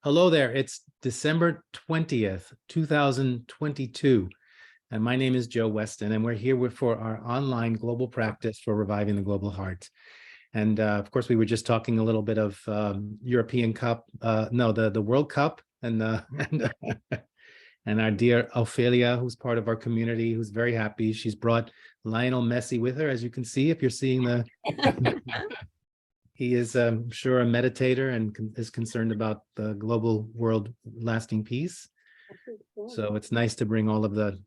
Hello there. It's December 20th, 2022. And my name is Joe Weston, and we're here for our online global practice for reviving the global heart. And of course, we were just talking a little bit of European Cup, the World Cup, and and our dear Ophelia, who's part of our community, who's very happy. She's brought Lionel Messi with her, as you can see, if you're seeing the. He is, I'm sure, a meditator and is concerned about the global world lasting peace. So it's nice to bring all of the,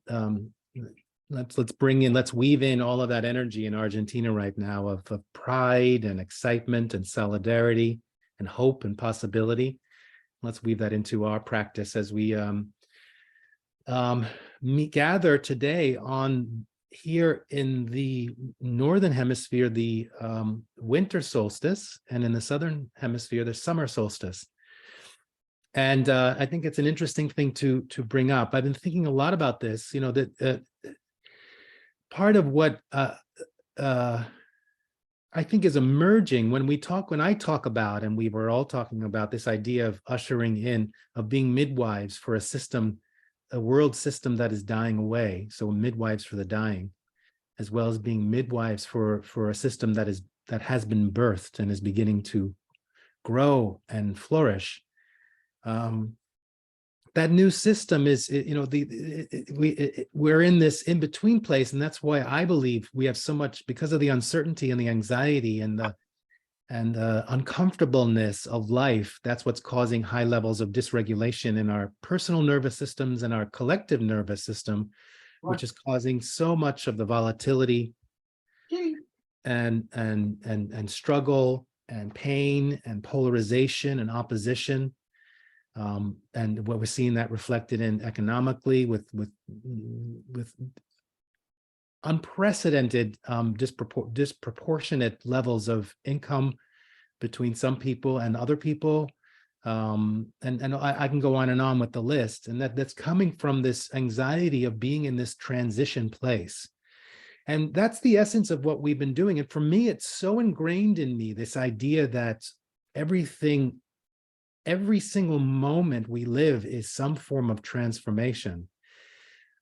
let's weave in all of that energy in Argentina right now of pride and excitement and solidarity and hope and possibility. Let's weave that into our practice as we gather today on here in the northern hemisphere, the winter solstice, and in the southern hemisphere, the summer solstice. And I think it's an interesting thing to bring up. I've been thinking a lot about this, that part of what I think is emerging when I talk about, and we were all talking about this idea of ushering in, of being midwives for a world system that is dying away. So midwives for the dying, as well as being midwives for a system that has been birthed and is beginning to grow and flourish. That new system is, we're in this in-between place, and that's why I believe we have so much, because of the uncertainty and the anxiety and the uncomfortableness of life. That's what's causing high levels of dysregulation in our personal nervous systems and our collective nervous system, which is causing so much of the volatility and struggle and pain and polarization and opposition. And what we're seeing that reflected in economically with unprecedented disproportionate levels of income between some people and other people. And I can go on and on with the list, and that's coming from this anxiety of being in this transition place. And that's the essence of what we've been doing. And for me, it's so ingrained in me, this idea that every single moment we live is some form of transformation.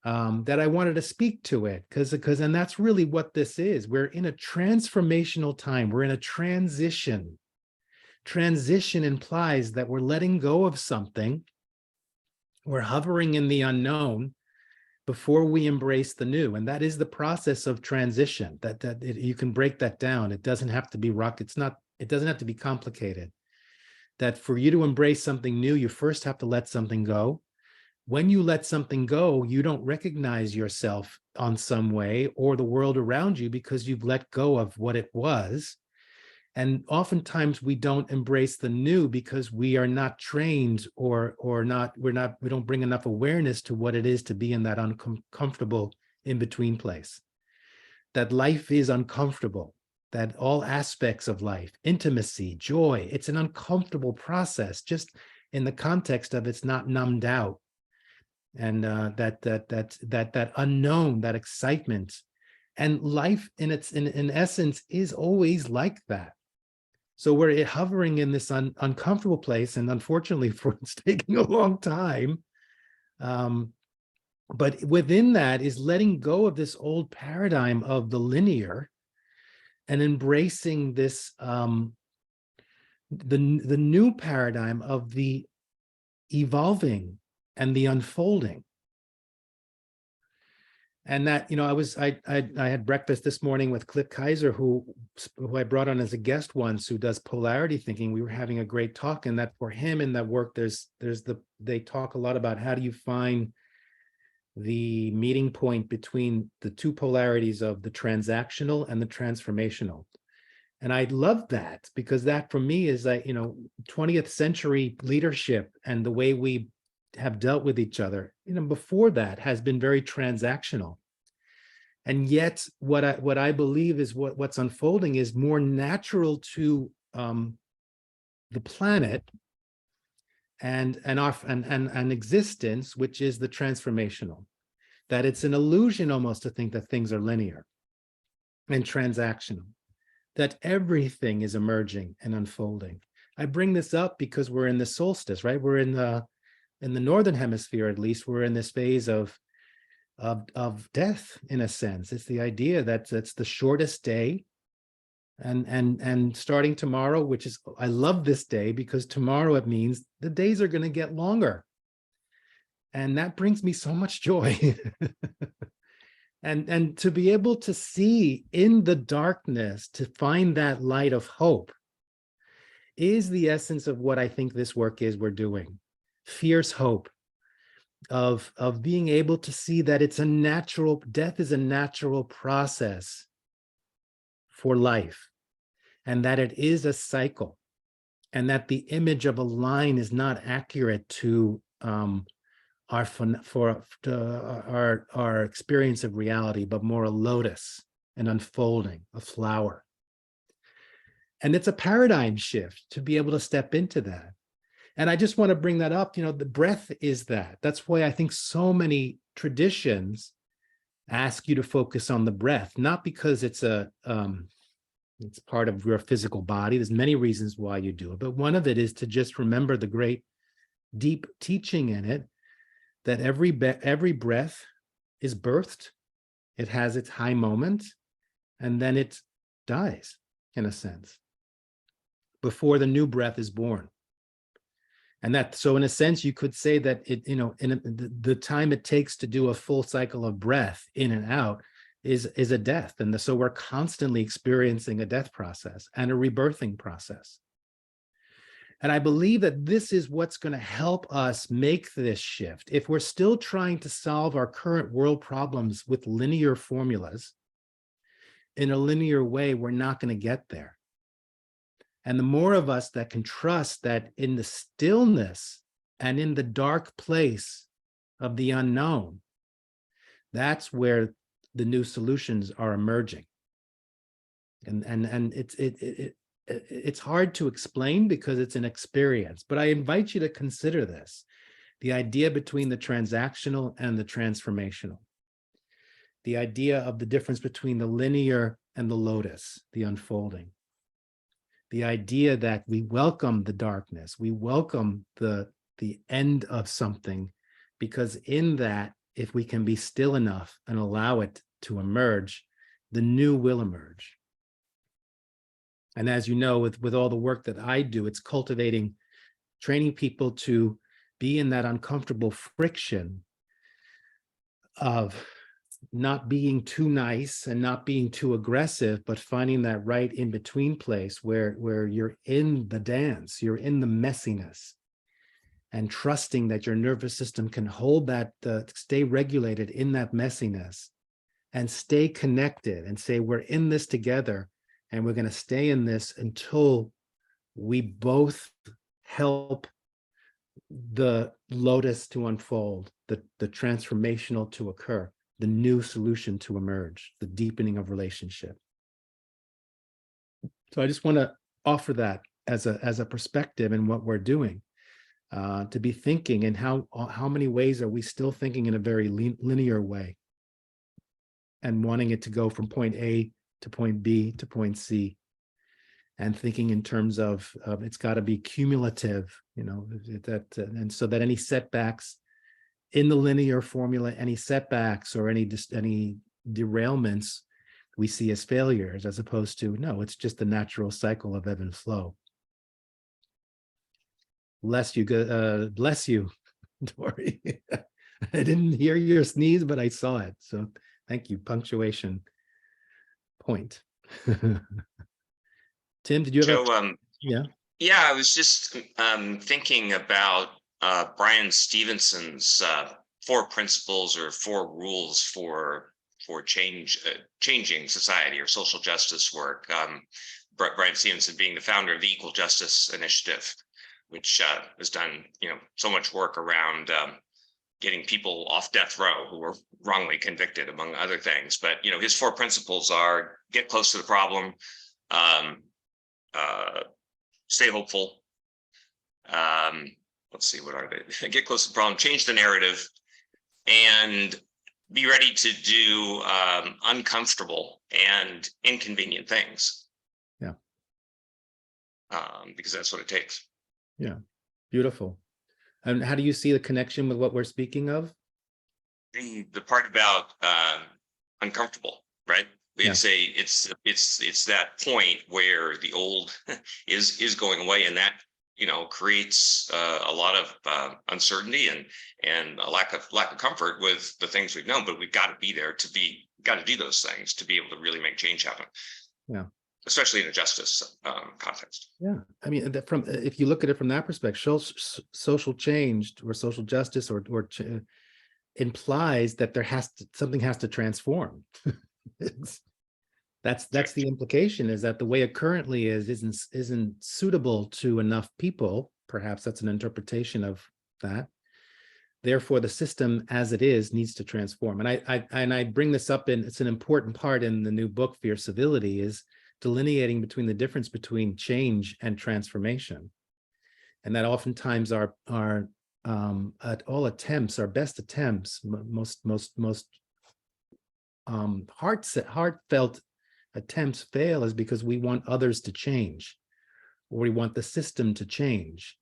That I wanted to speak to it and that's really what this is. We're in a transformational time. We're in a transition. Transition implies that we're letting go of something. We're hovering in the unknown before we embrace the new. And that is the process of transition. You can break that down. It doesn't have to be it doesn't have to be complicated. That for you to embrace something new, you first have to let something go. When you let something go, you don't recognize yourself on some way or the world around you because you've let go of what it was. And oftentimes we don't embrace the new because we are not trained we don't bring enough awareness to what it is to be in that uncomfortable in-between place. That life is uncomfortable, that all aspects of life, intimacy, joy, it's an uncomfortable process, just in the context of it's not numbed out. And that unknown, that excitement, and life in essence is always like that. So we're hovering in this uncomfortable place, and unfortunately, it's taking a long time. But within that is letting go of this old paradigm of the linear, and embracing this the new paradigm of the evolving and the unfolding. And that, I had breakfast this morning with Cliff Kaiser, who I brought on as a guest once, who does polarity thinking. We were having a great talk, and that for him in that work, they talk a lot about how do you find the meeting point between the two polarities of the transactional and the transformational. And I love that, because that for me is 20th century leadership and the way we have dealt with each other, before that has been very transactional. And yet what I believe is what's unfolding is more natural to the planet and existence, which is the transformational. That it's an illusion almost to think that things are linear and transactional, that everything is emerging and unfolding, I bring this up because we're in the solstice, right? We're in the northern hemisphere, at least, we're in this phase of death, in a sense. It's the idea that it's the shortest day, and starting tomorrow, which is, I love this day because tomorrow it means the days are going to get longer, and that brings me so much joy. And to be able to see in the darkness, to find that light of hope, is the essence of what I think this work is we're doing. Fierce hope of being able to see that it's a natural, death is a natural process for life, and that it is a cycle, and that the image of a line is not accurate to our experience of reality, but more a lotus, an unfolding, a flower. And it's a paradigm shift to be able to step into that. And I just want to bring that up. The breath is that. That's why I think so many traditions ask you to focus on the breath, not because it's it's part of your physical body. There's many reasons why you do it, but one of it is to just remember the great deep teaching in it, that every breath is birthed, it has its high moment, and then it dies, in a sense, before the new breath is born. And that, so in a sense, you could say that the time it takes to do a full cycle of breath in and out is a death. And so we're constantly experiencing a death process and a rebirthing process. And I believe that this is what's going to help us make this shift. If we're still trying to solve our current world problems with linear formulas, in a linear way, we're not going to get there. And the more of us that can trust that in the stillness and in the dark place of the unknown, that's where the new solutions are emerging. And it's hard to explain because it's an experience, but I invite you to consider this, the idea between the transactional and the transformational, the idea of the difference between the linear and the lotus, the unfolding, the idea that we welcome the darkness, we welcome the end of something, because in that, if we can be still enough and allow it to emerge, the new will emerge. And as you know, with all the work that I do, it's cultivating, training people to be in that uncomfortable friction of not being too nice and not being too aggressive, but finding that right in between place where you're in the dance, you're in the messiness, and trusting that your nervous system can hold that, stay regulated in that messiness, and stay connected and say, we're in this together. And we're going to stay in this until we both help the lotus to unfold, the transformational to occur, the new solution to emerge, the deepening of relationship. So I just want to offer that as a perspective in what we're doing, to be thinking, and how many ways are we still thinking in a very linear way and wanting it to go from point A to point B to point C, and thinking in terms of it's got to be cumulative, and so that any setbacks in the linear formula, any setbacks or any derailments we see as failures, as opposed to, no, it's just the natural cycle of ebb and flow. Bless you, Dory. I didn't hear your sneeze, but I saw it. So thank you. Punctuation point. Tim, did you have Joe, yeah, I was just thinking about Brian Stevenson's 4 principles or 4 rules for changing society or social justice work. Brian Stevenson being the founder of the Equal Justice Initiative, which has done so much work around getting people off death row who were wrongly convicted, among other things. But his 4 principles are: get close to the problem, stay hopeful. Let's see, what are they? Get close to the problem, change the narrative, and be ready to do uncomfortable and inconvenient things. Yeah. because that's what it takes. Yeah, beautiful. And how do you see the connection with what we're speaking of? The part about uncomfortable, right? Yeah. It's that point where the old is going away, and that creates a lot of uncertainty and a lack of comfort with the things we've known. But we've got to be there got to do those things to be able to really make change happen. Yeah. Especially in a justice context. Yeah, I mean, from if you look at it from that perspective, social change or social justice implies that something has to transform. That's the implication, is that the way it currently isn't suitable to enough people. Perhaps that's an interpretation of that. Therefore, the system as it is needs to transform. And I bring this up, and it's an important part in the new book, Fierce Civility, is delineating between the difference between change and transformation. And that oftentimes our best attempts, most heartfelt attempts fail is because we want others to change, or we want the system to change.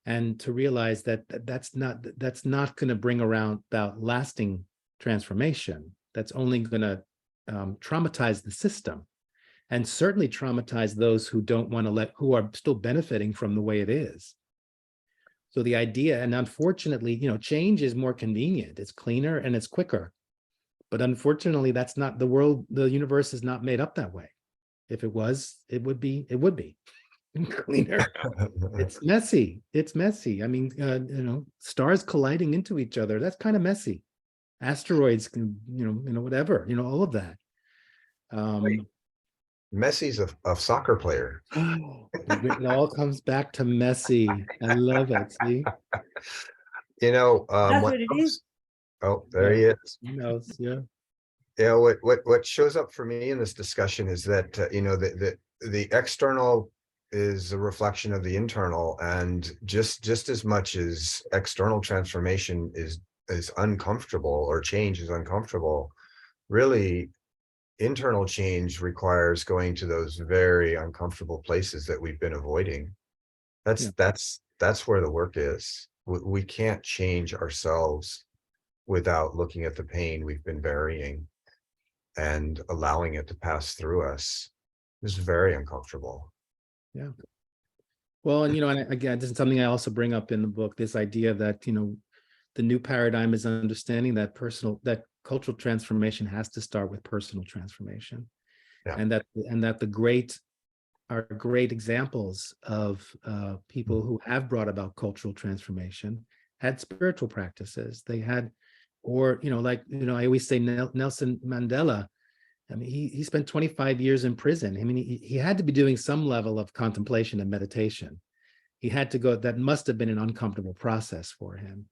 And to realize that that's not going to bring about lasting transformation. That's only going to traumatize the system, and certainly traumatize those who who are still benefiting from the way it is. So the idea, and unfortunately, change is more convenient, it's cleaner and it's quicker. But unfortunately, that's not the world. The universe is not made up that way. If it was, it would be cleaner. It's messy. I mean, stars colliding into each other, that's kind of messy. Asteroids can, whatever, all of that. Messi's a soccer player. It all comes back to messy. I love it. See? That's what it is. Oh, there he is. He knows, yeah. Yeah, what shows up for me in this discussion is that the external is a reflection of the internal, and just as much as external transformation is uncomfortable, or change is uncomfortable, really internal change requires going to those very uncomfortable places that we've been avoiding. That's where the work is. We can't change ourselves without looking at the pain we've been burying and allowing it to pass through us. It's very uncomfortable. Yeah. Well, and again, this is something I also bring up in the book, this idea that, the new paradigm is understanding that cultural transformation has to start with personal transformation. Yeah. And that are great examples of people who have brought about cultural transformation had spiritual practices. They had, I always say Nelson Mandela. I mean, he spent 25 years in prison. I mean, he had to be doing some level of contemplation and meditation. He had to go, that must have been an uncomfortable process for him.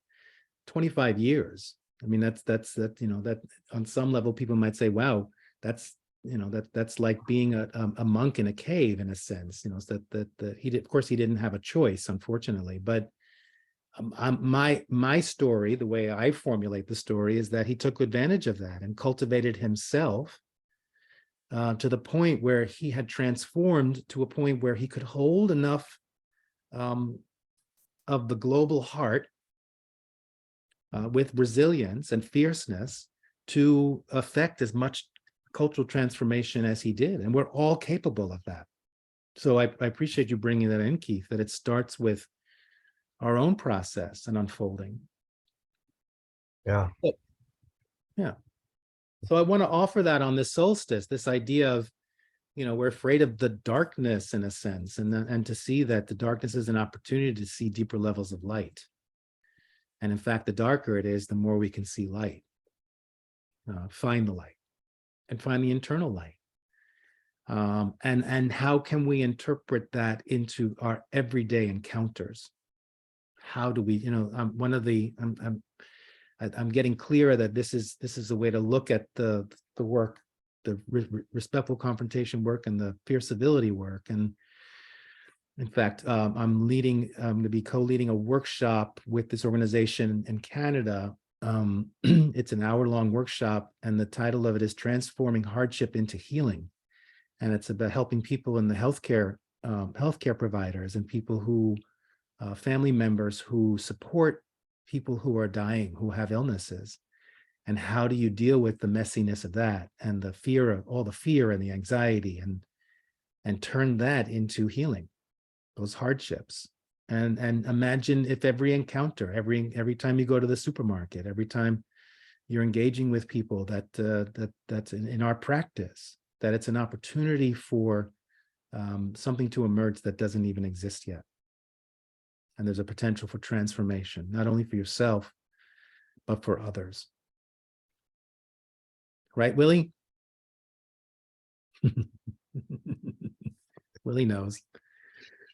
25 years. I mean, that on some level, people might say, wow, that's like being a monk in a cave, in a sense, of course he didn't have a choice, unfortunately, but my story, the way I formulate the story, is that he took advantage of that and cultivated himself to the point where he had transformed to a point where he could hold enough of the global heart with resilience and fierceness to affect as much cultural transformation as he did. And we're all capable of that. So I appreciate you bringing that in, Keith, that it starts with our own process and unfolding. Yeah. Yeah. So I want to offer that on this solstice, this idea of, we're afraid of the darkness in a sense, and to see that the darkness is an opportunity to see deeper levels of light. And in fact, the darker it is, the more we can see light, find the light, and find the internal light. And how can we interpret that into our everyday encounters? How do we, I'm getting clearer that this is a way to look at the work, the respectful confrontation work and the fierce civility work. And in fact, I'm going to be co-leading a workshop with this organization in Canada. It's an hour-long workshop, and the title of it is Transforming Hardship into Healing. And it's about helping people in the healthcare healthcare providers and people who, family members who support people who are dying, who have illnesses. And how do you deal with the messiness of that and the fear of all the fear and the anxiety, and turn that into healing, those hardships. And imagine if every encounter, every time you go to the supermarket, every time you're engaging with people, that's in our practice, that it's an opportunity for something to emerge that doesn't even exist yet. And there's a potential for transformation, not only for yourself, but for others. Right, Willie? Willie knows.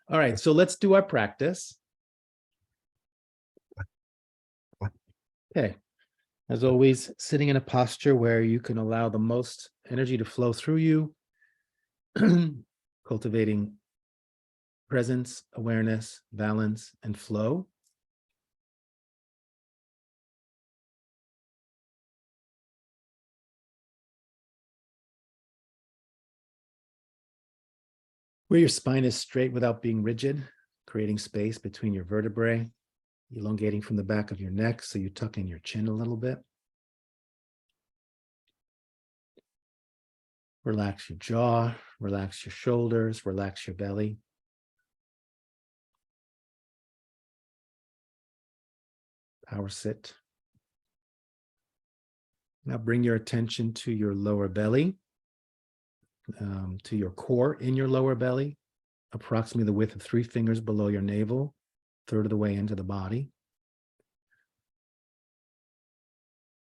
All right, so let's do our practice. Okay. As always, sitting in a posture where you can allow the most energy to flow through you, cultivating presence, awareness, balance, and flow. Where your spine is straight without being rigid, creating space between your vertebrae, elongating from the back of your neck so you tuck in your chin a little bit. Relax your jaw, relax your shoulders, relax your belly. Power sit. Now bring your attention to your lower belly, to your core in your lower belly, approximately the width of 3 fingers below your navel, 1/3 of the way into the body.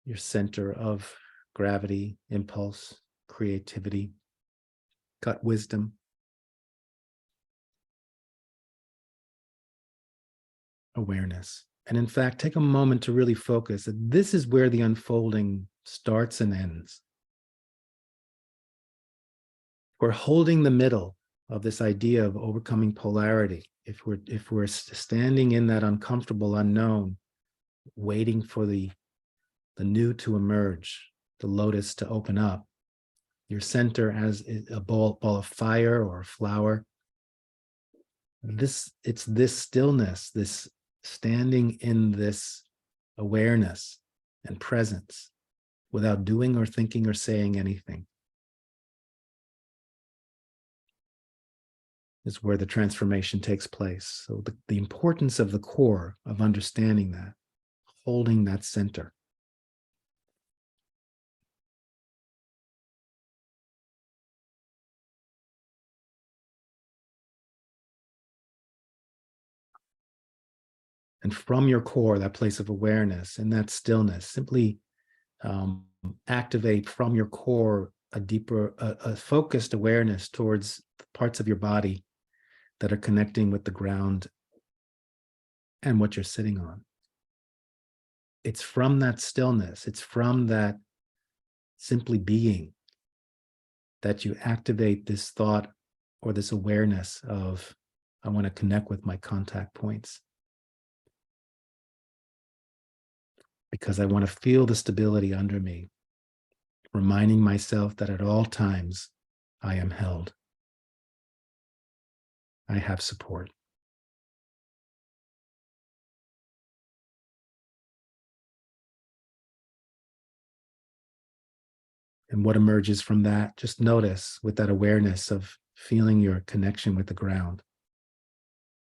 Your center of gravity, impulse, creativity, gut wisdom, awareness. And in fact, take a moment to really focus that this is where the unfolding starts and ends. We're holding the middle of this idea of overcoming polarity. If we're standing in that uncomfortable unknown, waiting for the new to emerge, the lotus to open up, your center as a ball of fire or a flower. It's this stillness, this standing in this awareness and presence without doing or thinking or saying anything is where the transformation takes place. So the importance of the core, of understanding that, holding that center. And from your core, that place of awareness and that stillness, simply activate from your core a deeper, a focused awareness towards parts of your body that are connecting with the ground and what you're sitting on. It's from that stillness, it's from that simply being that you activate this thought or this awareness of, I want to connect with my contact points. Because I want to feel the stability under me, reminding myself that at all times I am held. I have support. And what emerges from that, just notice with that awareness of feeling your connection with the ground,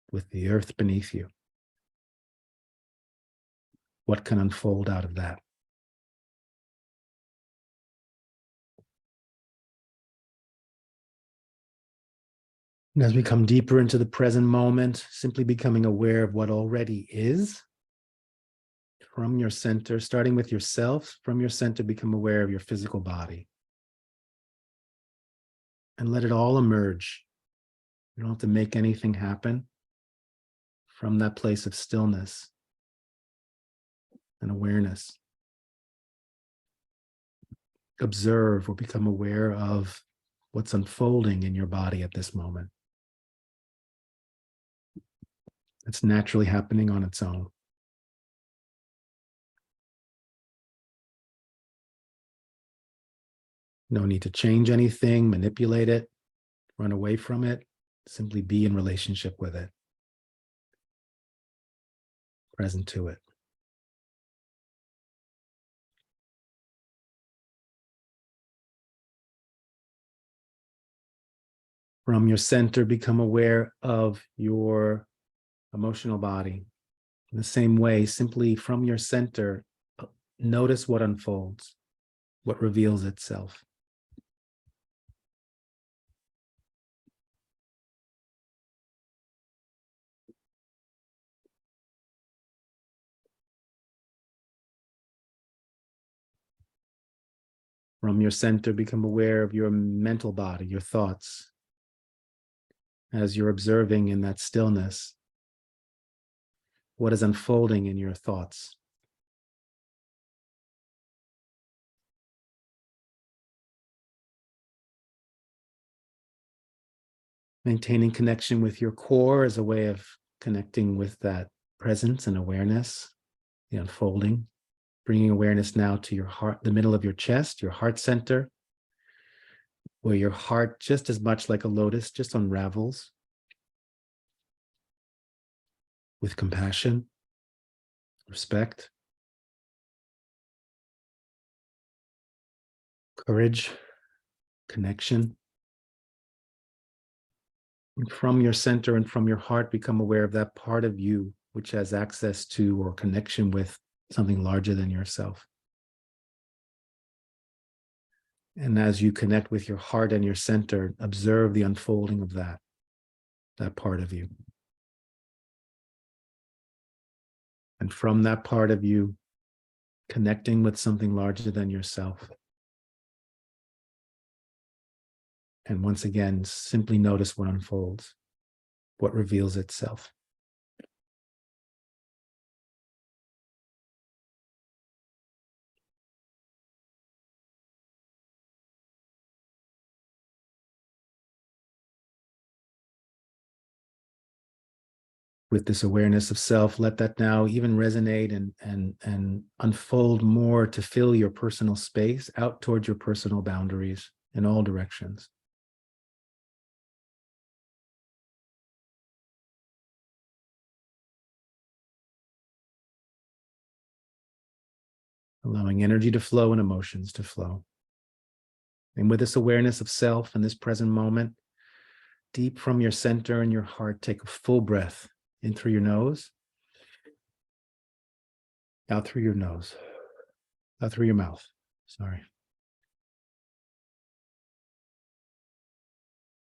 with the earth beneath you. What can unfold out of that? And as we come deeper into the present moment, simply becoming aware of what already is, from your center, starting with yourself, from your center, become aware of your physical body. And let it all emerge. You don't have to make anything happen. From that place of stillness and awareness. Observe or become aware of what's unfolding in your body at this moment. It's naturally happening on its own. No need to change anything, manipulate it, run away from it. Simply be in relationship with it, present to it. From your center, become aware of your emotional body. In the same way, simply from your center, notice what unfolds, what reveals itself. From your center, become aware of your mental body, your thoughts. As you're observing in that stillness, what is unfolding in your thoughts? Maintaining connection with your core as a way of connecting with that presence and awareness, the unfolding. Bringing awareness now to your heart, the middle of your chest, your heart center, where your heart, just as much like a lotus, just unravels with compassion, respect, courage, connection. And from your center and from your heart, become aware of that part of you which has access to or connection with something larger than yourself. And as you connect with your heart and your center, observe the unfolding of that part of you. And from that part of you, connecting with something larger than yourself. And once again, simply notice what unfolds, what reveals itself. With this awareness of self, let that now even resonate and unfold more to fill your personal space out towards your personal boundaries in all directions. Allowing energy to flow and emotions to flow. And with this awareness of self in this present moment, deep from your center and your heart, take a full breath in through your nose, out through your nose, out through your mouth. Sorry.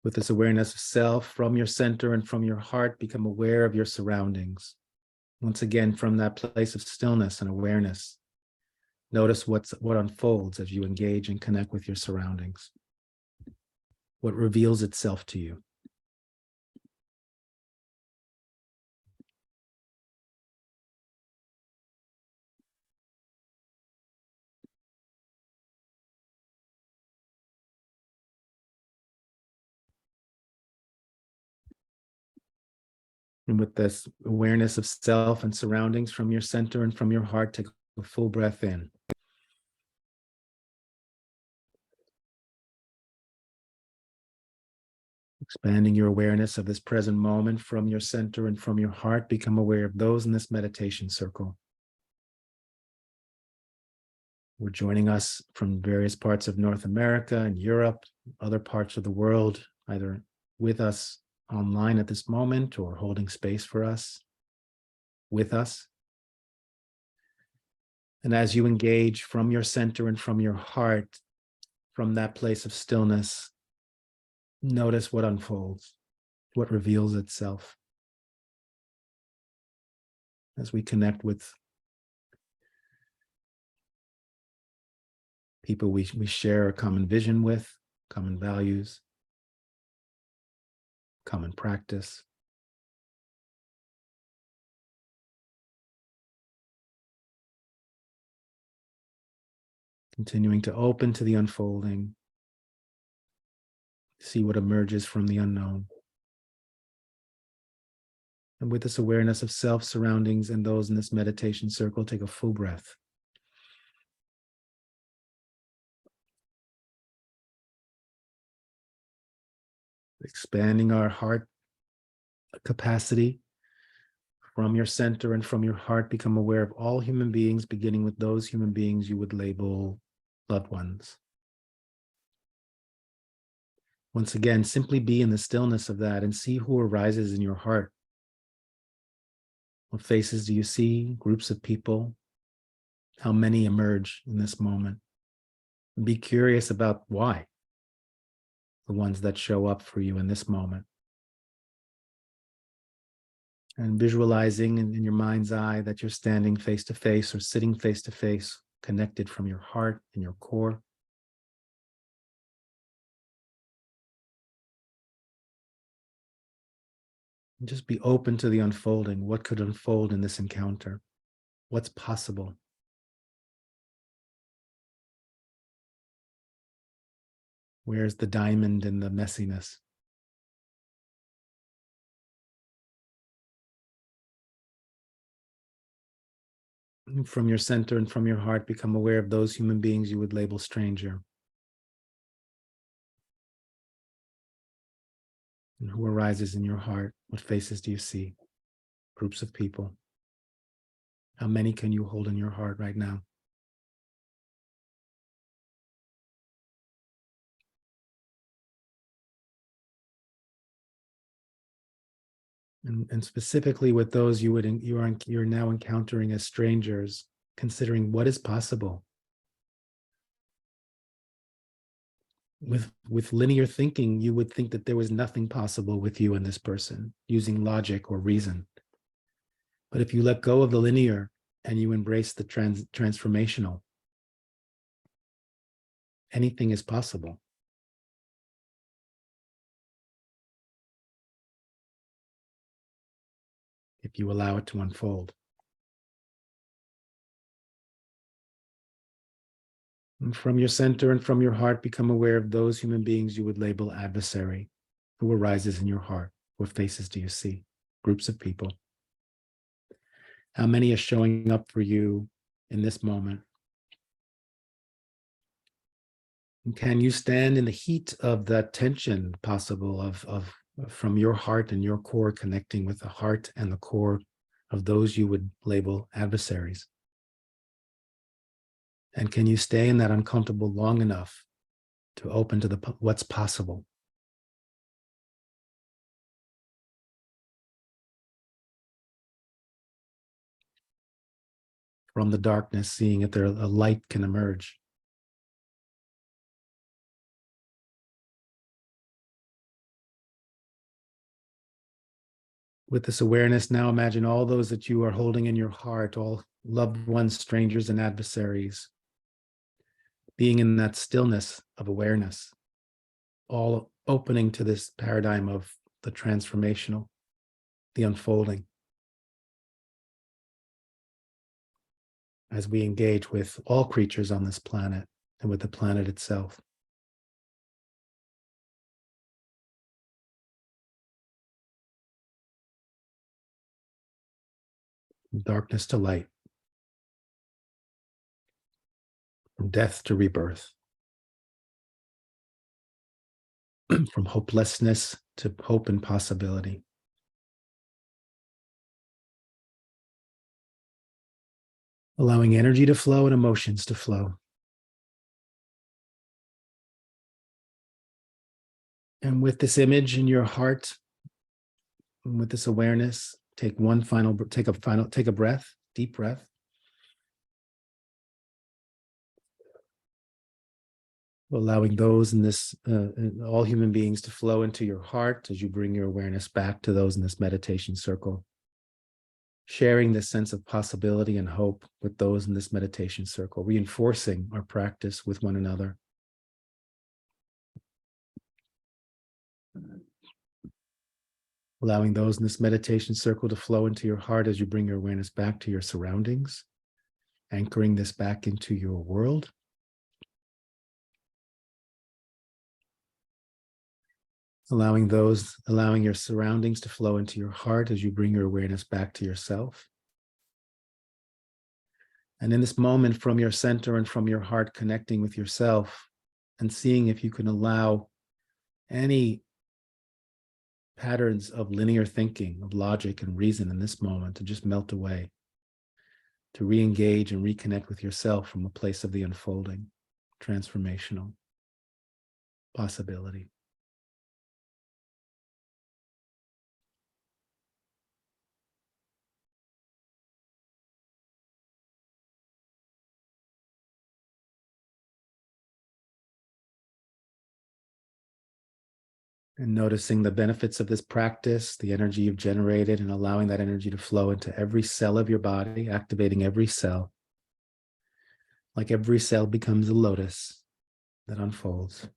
With this awareness of self from your center and from your heart, become aware of your surroundings. Once again, from that place of stillness and awareness, notice what unfolds as you engage and connect with your surroundings. What reveals itself to you. And with this awareness of self and surroundings from your center and from your heart, take a full breath in. Expanding your awareness of this present moment from your center and from your heart, become aware of those in this meditation circle. We're joining us from various parts of North America and Europe, other parts of the world, either with us online at this moment or holding space for us, with us. And as you engage from your center and from your heart, from that place of stillness, notice what unfolds, what reveals itself. As we connect with people we share a common vision with, common values, common practice. Continuing to open to the unfolding, see what emerges from the unknown. And with this awareness of self, surroundings, and those in this meditation circle, take a full breath. Expanding our heart capacity. From your center and from your heart, become aware of all human beings, beginning with those human beings you would label loved ones. Once again, simply be in the stillness of that and see who arises in your heart. What faces do you see? Groups of people? How many emerge in this moment? And be curious about why. The ones that show up for you in this moment. And visualizing in your mind's eye that you're standing face to face or sitting face to face, connected from your heart and your core. And just be open to the unfolding. What could unfold in this encounter? What's possible? Where's the diamond in the messiness? And from your center and from your heart, become aware of those human beings you would label stranger. And who arises in your heart? What faces do you see? Groups of people. How many can you hold in your heart right now? And specifically with those you're now encountering as strangers, considering what is possible. With linear thinking, you would think that there was nothing possible with you and this person, using logic or reason. But if you let go of the linear and you embrace the transformational, anything is possible. If you allow it to unfold. And from your center and from your heart, become aware of those human beings you would label adversary. Who arises in your heart? What faces do you see? Groups of people. How many are showing up for you in this moment? And can you stand in the heat of that tension possible of from your heart and your core connecting with the heart and the core of those you would label adversaries? And can you stay in that uncomfortable long enough to open to what's possible? From the darkness, seeing if there a light can emerge. With this awareness, now imagine all those that you are holding in your heart, all loved ones, strangers, and adversaries, being in that stillness of awareness, all opening to this paradigm of the transformational, the unfolding, as we engage with all creatures on this planet and with the planet itself. From darkness to light, from death to rebirth, from hopelessness to hope and possibility. Allowing energy to flow and emotions to flow. And with this image in your heart, and with this awareness, take a breath, deep breath. Allowing those in this, all human beings to flow into your heart as you bring your awareness back to those in this meditation circle. Sharing this sense of possibility and hope with those in this meditation circle, reinforcing our practice with one another. Allowing those in this meditation circle to flow into your heart as you bring your awareness back to your surroundings, anchoring this back into your world. Allowing your surroundings to flow into your heart as you bring your awareness back to yourself. And in this moment, from your center and from your heart, connecting with yourself and seeing if you can allow any patterns of linear thinking, of logic and reason in this moment to just melt away, to re-engage and reconnect with yourself from a place of the unfolding, transformational possibility. And noticing the benefits of this practice, the energy you've generated, and allowing that energy to flow into every cell of your body, activating every cell. Like every cell becomes a lotus that unfolds.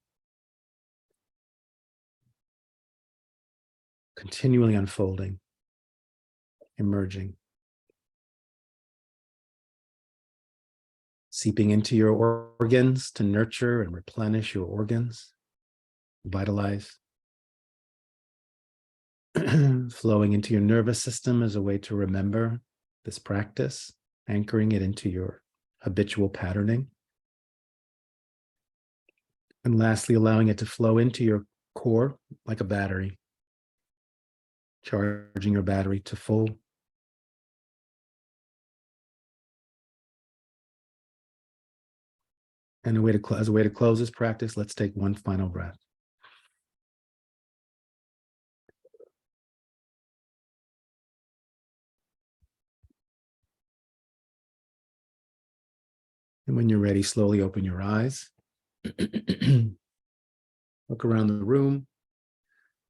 Continually unfolding, emerging. Seeping into your organs to nurture and replenish your organs, vitalize. Flowing into your nervous system as a way to remember this practice, anchoring it into your habitual patterning. And lastly, allowing it to flow into your core like a battery, charging your battery to full. And as a way to close this practice, let's take one final breath. And when you're ready, slowly open your eyes. Look around the room,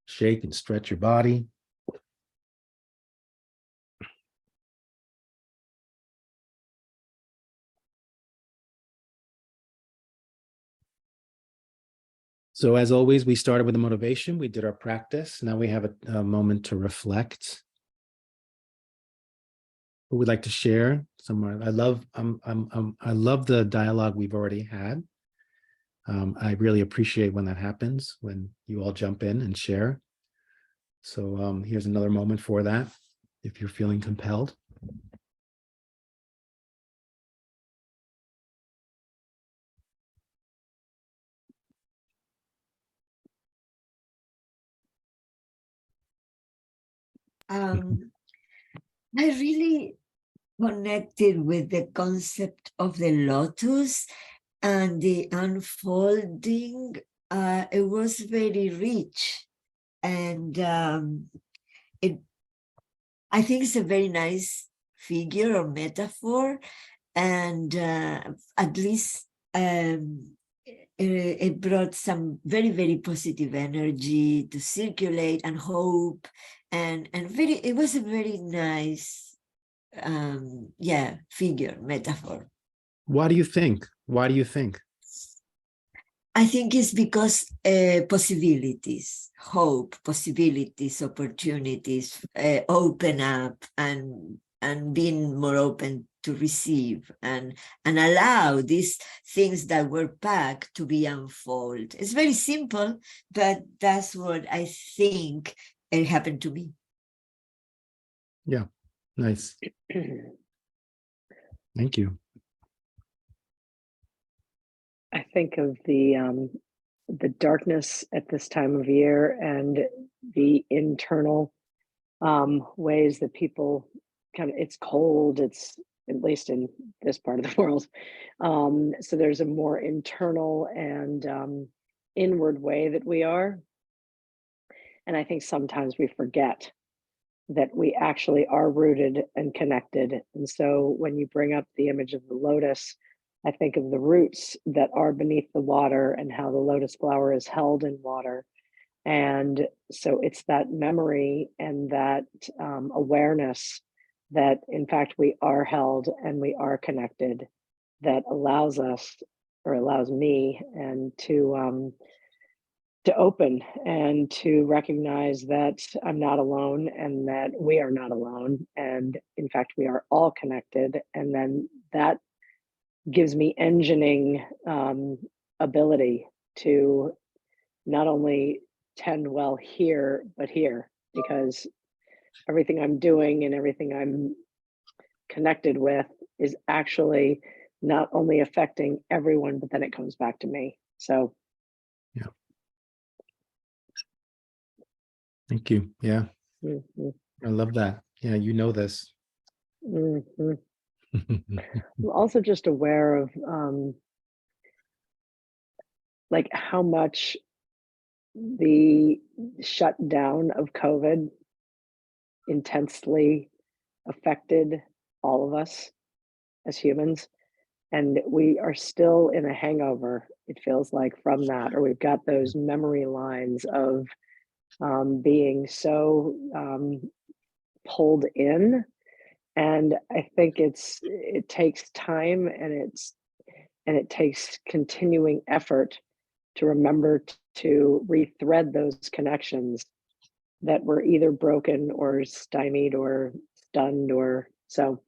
shake and stretch your body. So as always, we started with a motivation. We did our practice. Now we have a moment to reflect. Who would like to share somewhere? I love the dialogue we've already had. I really appreciate when that happens, when you all jump in and share. So here's another moment for that, if you're feeling compelled. I really connected with the concept of the lotus and the unfolding. It was very rich, and I think it's a very nice figure or metaphor, and at least it brought some very, very positive energy to circulate and hope, and it was a very nice figure, metaphor. Why do you think? Why do you think? I think it's because possibilities, hope, possibilities, opportunities open up, and being more open to receive and allow these things that were packed to be unfold. It's very simple, but that's what I think it happened to me. Yeah, nice. Thank you. I think of the darkness at this time of year and the internal ways that people it's cold, it's at least in this part of the world. So there's a more internal and inward way that we are. And I think sometimes we forget that we actually are rooted and connected. And so when you bring up the image of the lotus, I think of the roots that are beneath the water and how the lotus flower is held in water. And so it's that memory and that awareness that, in fact, we are held and we are connected, that allows us, or allows me, and to open and to recognize that I'm not alone and that we are not alone. And in fact, we are all connected. And then that gives me engineering ability to not only tend well here, but here, because everything I'm doing and everything I'm connected with is actually not only affecting everyone, but then it comes back to me. So yeah. Thank you. Yeah, Mhm, I love that. Yeah, you know this. mhm. I'm also just aware of like how much the shutdown of COVID intensely affected all of us as humans. And we are still in a hangover, it feels like, from that, or we've got those memory lines of being so pulled in. And I think it takes time, and it takes continuing effort to remember to rethread those connections that were either broken or stymied or stunned, or so.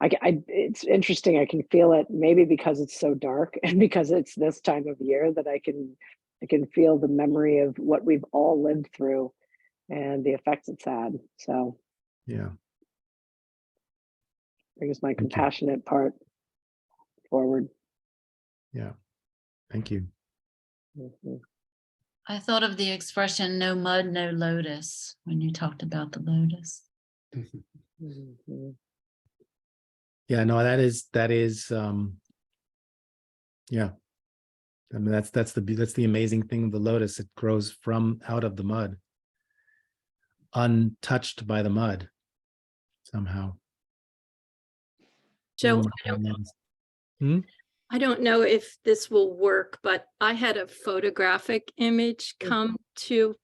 It's interesting. I can feel it, maybe because it's so dark and because it's this time of year, that I can feel the memory of what we've all lived through and the effects it's had. So Yeah, brings my thank you. compassionate part forward. Yeah, thank you. Mhm. I thought of the expression "no mud, no lotus" when you talked about the lotus. Mhm. Yeah, no, that is yeah. I mean, that's the amazing thing of the lotus. It grows from out of the mud, untouched by the mud somehow. Joe, No mud, no lotus. I don't know if this will work, but I had a photographic image come to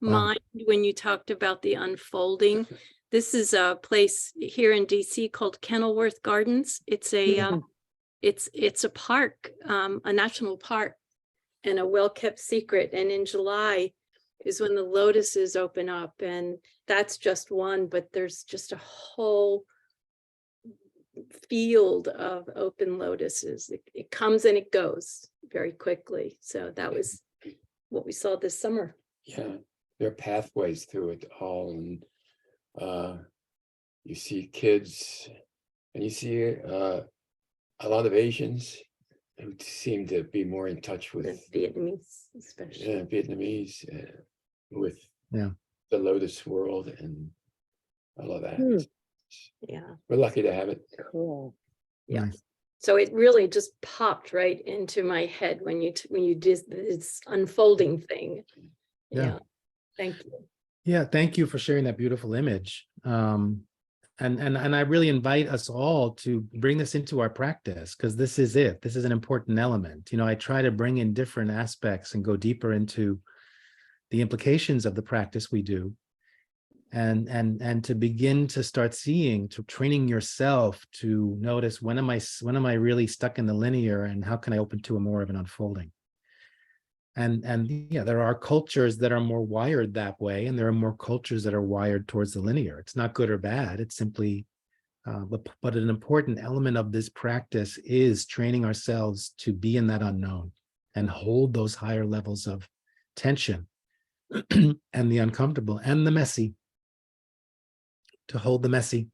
Wow. mind when you talked about the unfolding. This is a place here in DC called Kenilworth Gardens. It's a it's a park, a national park, and a well-kept secret. And in July is when the lotuses open up, and that's just one, but there's just a whole field of open lotuses. It comes and it goes very quickly. So that was what we saw this summer. Yeah, there are pathways through it all, and you see kids, and you see a lot of Asians who seem to be more in touch with The Vietnamese, especially. Vietnamese, with Yeah. the lotus world and all of that. Hmm. Yeah. We're lucky to have it. Cool. Yeah. Nice. So it really just popped right into my head when you did this unfolding thing. Yeah. Thank you. Yeah, thank you for sharing that beautiful image. And I really invite us all to bring this into our practice, because this is it. This is an important element. You know, I try to bring in different aspects and go deeper into the implications of the practice we do, and to begin to start seeing, to training yourself to notice, when am I really stuck in the linear, and how can I open to a more of an unfolding? And yeah, there are cultures that are more wired that way, and there are more cultures that are wired towards the linear. It's not good or bad. It's simply, but an important element of this practice is training ourselves to be in that unknown and hold those higher levels of tension and the uncomfortable and the messy, to hold the messy.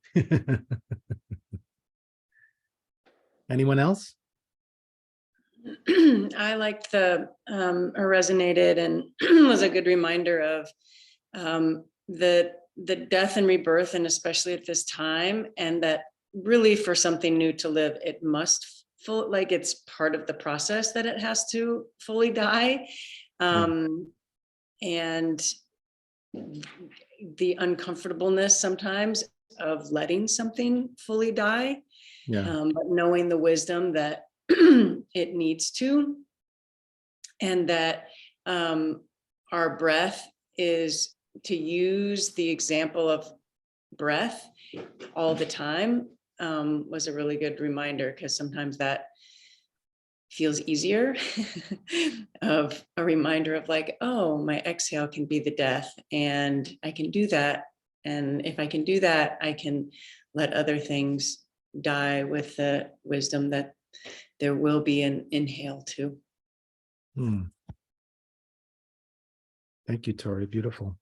Anyone else? I liked or resonated and was a good reminder of the death and rebirth, and especially at this time, and that really for something new to live, it must like it's part of the process that it has to fully die. And the uncomfortableness sometimes of letting something fully die, but knowing the wisdom that it needs to, and that our breath is to use the example of breath all the time, was a really good reminder, because sometimes that feels easier of a reminder of like, oh, my exhale can be the death, and I can do that. And if I can do that, I can let other things die with the wisdom that there will be an inhale too. Thank you, Tori. Beautiful.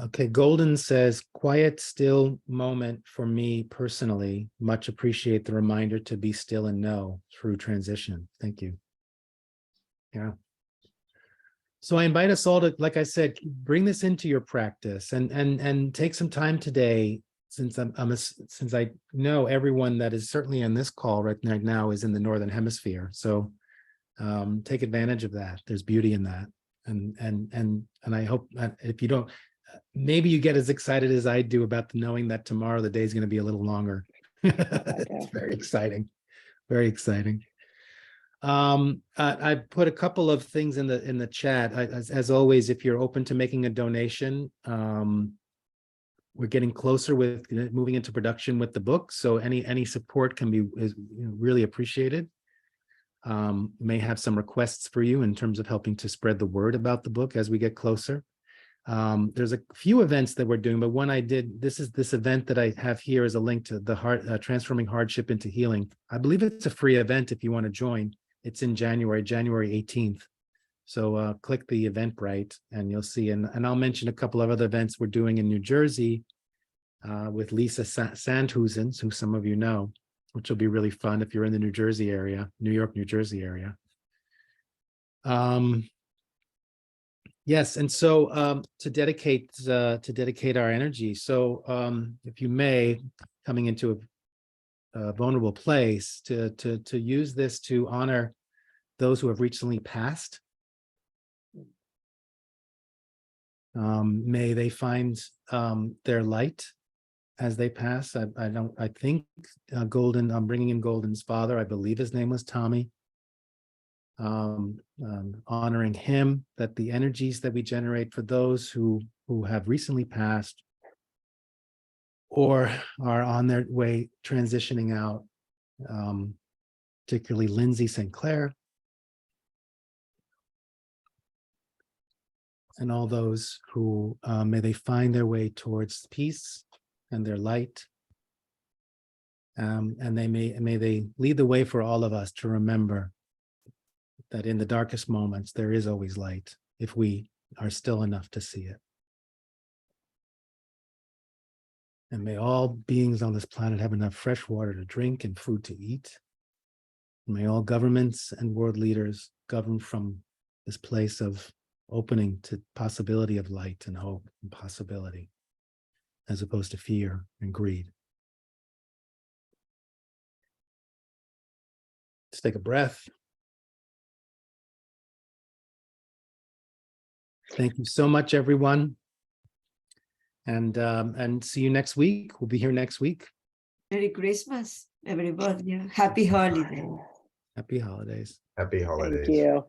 Okay, Golden says, quiet, still moment for me personally. Much appreciate the reminder to be still and know through transition. Thank you. Yeah. So I invite us all to, like I said, bring this into your practice and take some time today, since since I know everyone that is certainly on this call right now is in the Northern Hemisphere. So take advantage of that. There's beauty in that. And I hope that if you don't, maybe you get as excited as I do about knowing that tomorrow the day is going to be a little longer. It's very exciting. Very exciting. I put a couple of things in the chat. As always, if you're open to making a donation, we're getting closer with moving into production with the book. So any support is really appreciated. May have some requests for you in terms of helping to spread the word about the book as we get closer. There's a few events that we're doing, but one I did, this event that I have here is a link to the Transforming Hardship into Healing. I believe it's a free event if you want to join. It's in January 18th. So click the Eventbrite and you'll see, and I'll mention a couple of other events we're doing in New Jersey with Lisa Sandhusen, who some of you know, which will be really fun if you're in the New Jersey area, New York, New Jersey area. Yes, and so to dedicate our energy. So if you may, coming into a vulnerable place, to use this to honor those who have recently passed. May they find their light as they pass. I think Golden, I'm bringing in Golden's father. I believe his name was Tommy. Honoring him, that the energies that we generate for those who have recently passed or are on their way transitioning out, particularly Lindsay St. Clair and all those who may they find their way towards peace and their light, and may they lead the way for all of us to remember that in the darkest moments there is always light if we are still enough to see it. And may all beings on this planet have enough fresh water to drink and food to eat. And may all governments and world leaders govern from this place of opening to possibility of light and hope and possibility, as opposed to fear and greed. Let's take a breath. Thank you so much, everyone. And see you next week. We'll be here next week. Merry Christmas, everybody. Happy holidays. Happy holidays. Happy holidays. Thank you.